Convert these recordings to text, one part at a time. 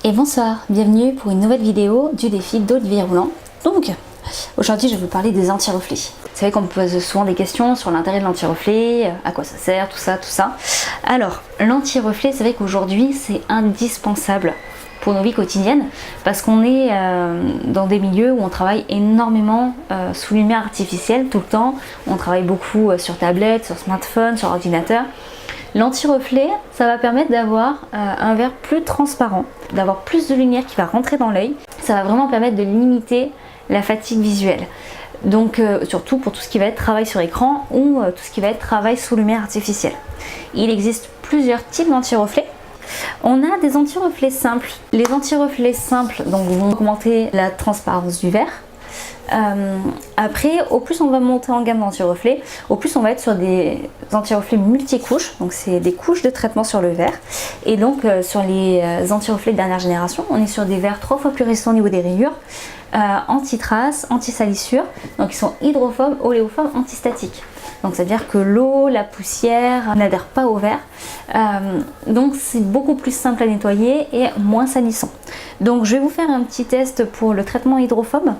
Et bonsoir, bienvenue pour une nouvelle vidéo du défi d'Olivier Roulant. Donc, aujourd'hui je vais vous parler des anti-reflets. Vous savez qu'on me pose souvent des questions sur l'intérêt de l'anti-reflet, à quoi ça sert, tout ça. Alors, l'anti-reflet, c'est vrai qu'aujourd'hui c'est indispensable pour nos vies quotidiennes parce qu'on est dans des milieux où on travaille énormément sous lumière artificielle tout le temps. On travaille beaucoup sur tablette, sur smartphone, sur ordinateur. L'anti-reflet, ça va permettre d'avoir un verre plus transparent, d'avoir plus de lumière qui va rentrer dans l'œil. Ça va vraiment permettre de limiter la fatigue visuelle. Donc surtout pour tout ce qui va être travail sur écran ou tout ce qui va être travail sous lumière artificielle. Il existe plusieurs types d'anti-reflets. On a des anti-reflets simples. Les anti-reflets simples donc, vont augmenter la transparence du verre. Après, au plus on va monter en gamme d'anti-reflets, au plus on va être sur des anti-reflets multicouches, donc c'est des couches de traitement sur le verre. Et donc sur les anti-reflets de dernière génération, on est sur des verres 3 fois plus résistants au niveau des rayures, anti-traces, anti-salissure, donc ils sont hydrophobes, oléophobes, antistatiques. Donc c'est à dire que l'eau, la poussière n'adhèrent pas au verre, donc c'est beaucoup plus simple à nettoyer et moins salissant. Donc je vais vous faire un petit test pour le traitement hydrophobe,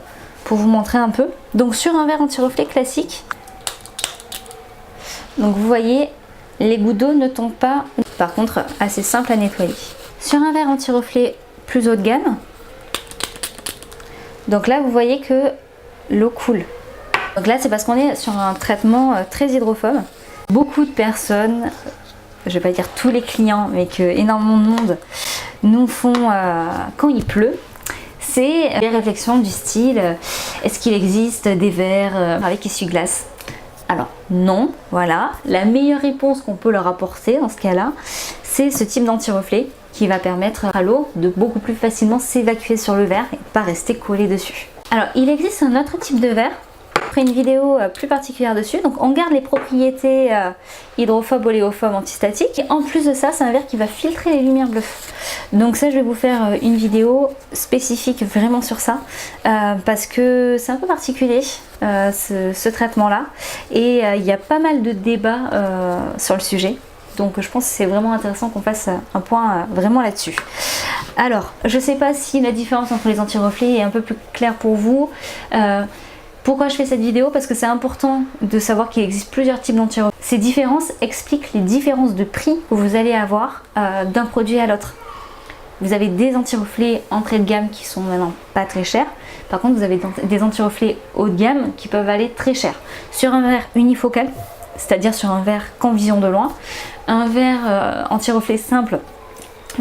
pour vous montrer un peu. Donc sur un verre anti-reflet classique, donc vous voyez, les gouttes d'eau ne tombent pas, par contre assez simple à nettoyer. Sur un verre anti-reflet plus haut de gamme, donc là vous voyez que l'eau coule. Donc là c'est parce qu'on est sur un traitement très hydrophobe. Beaucoup de personnes, je vais pas dire tous les clients, mais que énormément de monde nous font quand il pleut. C'est des réflexions du style est-ce qu'il existe des verres avec essuie-glace? Alors non, voilà. La meilleure réponse qu'on peut leur apporter dans ce cas-là, c'est ce type d'anti-reflet qui va permettre à l'eau de beaucoup plus facilement s'évacuer sur le verre et de ne pas rester collé dessus. Alors il existe un autre type de verre. Je ferai une vidéo plus particulière dessus. Donc on garde les propriétés hydrophobes, oléophobes, antistatiques. Et en plus de ça, c'est un verre qui va filtrer les lumières bleues. Donc ça, je vais vous faire une vidéo spécifique vraiment sur ça parce que c'est un peu particulier ce traitement-là. Et il y a pas mal de débats sur le sujet. Donc je pense que c'est vraiment intéressant qu'on fasse un point vraiment là-dessus. Alors, je sais pas si la différence entre les anti-reflets est un peu plus claire pour vous. Pourquoi je fais cette vidéo? Parce que c'est important de savoir qu'il existe plusieurs types d'anti-reflets. Ces différences expliquent les différences de prix que vous allez avoir d'un produit à l'autre. Vous avez des anti-reflets entrée de gamme qui sont maintenant pas très chers. Par contre, vous avez des anti-reflets haut de gamme qui peuvent aller très cher. Sur un verre unifocal, c'est-à-dire sur un verre qu'en vision de loin, un verre anti-reflet simple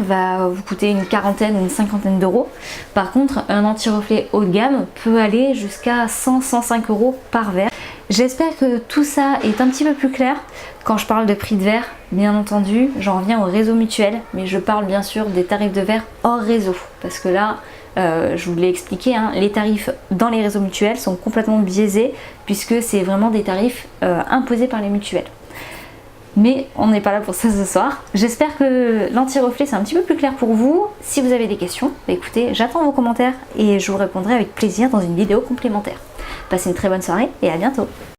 va vous coûter une quarantaine ou une cinquantaine d'euros. Par contre, un anti-reflet haut de gamme peut aller jusqu'à 100-105 euros par verre. J'espère que tout ça est un petit peu plus clair. Quand je parle de prix de verre, bien entendu, j'en reviens au réseau mutuel, mais je parle bien sûr des tarifs de verre hors réseau. Parce que là, je vous l'ai expliqué, hein, les tarifs dans les réseaux mutuels sont complètement biaisés puisque c'est vraiment des tarifs imposés par les mutuelles. Mais on n'est pas là pour ça ce soir. J'espère que l'anti-reflet c'est un petit peu plus clair pour vous. Si vous avez des questions, écoutez, j'attends vos commentaires et je vous répondrai avec plaisir dans une vidéo complémentaire. Passez une très bonne soirée et à bientôt.